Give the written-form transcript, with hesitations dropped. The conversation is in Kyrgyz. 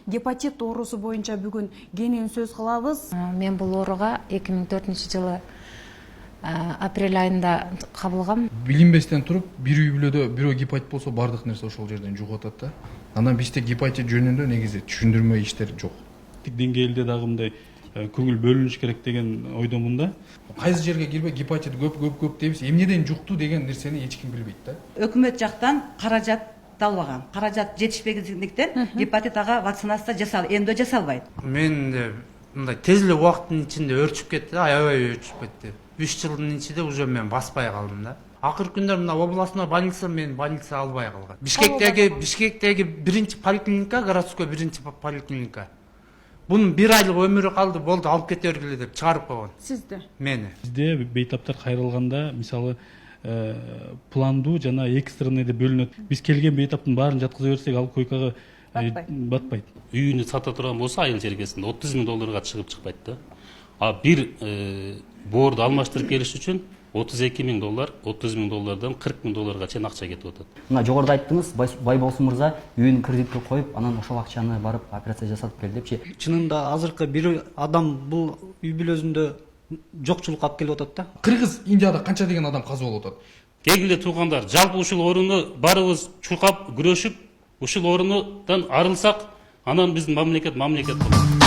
гепатит оорусу боюнча бүгүн кенен сөз кылабыз. Мен бул ооруга 2004-жылы апрель айында кабылгам. Билинбестен туруп, бир үй бүлөдө бирөө гепатит болсо бардык нерсе ошол жерден жугуп атат да. Анан бизде гепатит жөнүндө негизи түшүндүрмө иштер жок. Деңгээлде дагы мындай көңүл бөлүнүш керек деген ойдомун да. Кайсы жерге кирбей гепатит көп дейбиз. Эмнеден жукту деген нерсени эч ким билбейт да. Өкмөт жактан каражат албаган. Каражат жетишпегендиктен гепатит ага вакцинация эмдөө жасалбайт. Мен мындай тез эле убакыттын ичинде өрчүп кетти да, аябай өрчүп кетти. 3 жылдын ичинде уже мен баспай калдым да. Акыркы күндөр мына областной больница мен больница албай калган. Бишкектеги биринчи поликлиника, городской биринчи поликлиника. Bunun bir aylık ömürü kaldı, boldu alıp ketergilе деп чыгарып койгон. Сизде? Мени. Бизде бейтаптар кайрылганда, мисалы, пландуу жана экстренный деп бөлүнөт. Биз келген бейтаптын баарын жаткыза берсек, ал койкага батпайт. Үйүнү сата турган болсо айыл жергесинде 30 000 долларга чыгып да. А бир боорду алмаштырып келиш үчүн 32 000 доллар, 30 000 доллардан 40 000 долларга чейин акча кетип атат. Мына жогоруда айттыңыз, Байболсун мырза үйүн кредитке коюп, анан ошол акчаны барып операция жасатып келди депчи. Чынында азыркы бир адам бул үй бүлөсүндө жокчулук алып келип атат да. Кыргыз, Индияда канча деген адам каза болуп атат. Кегиле туугандар, жалпы ушул орунду барыбыз чуркап күрөшүп, ушул орундан арылсак, анан биздин мамлекет болот.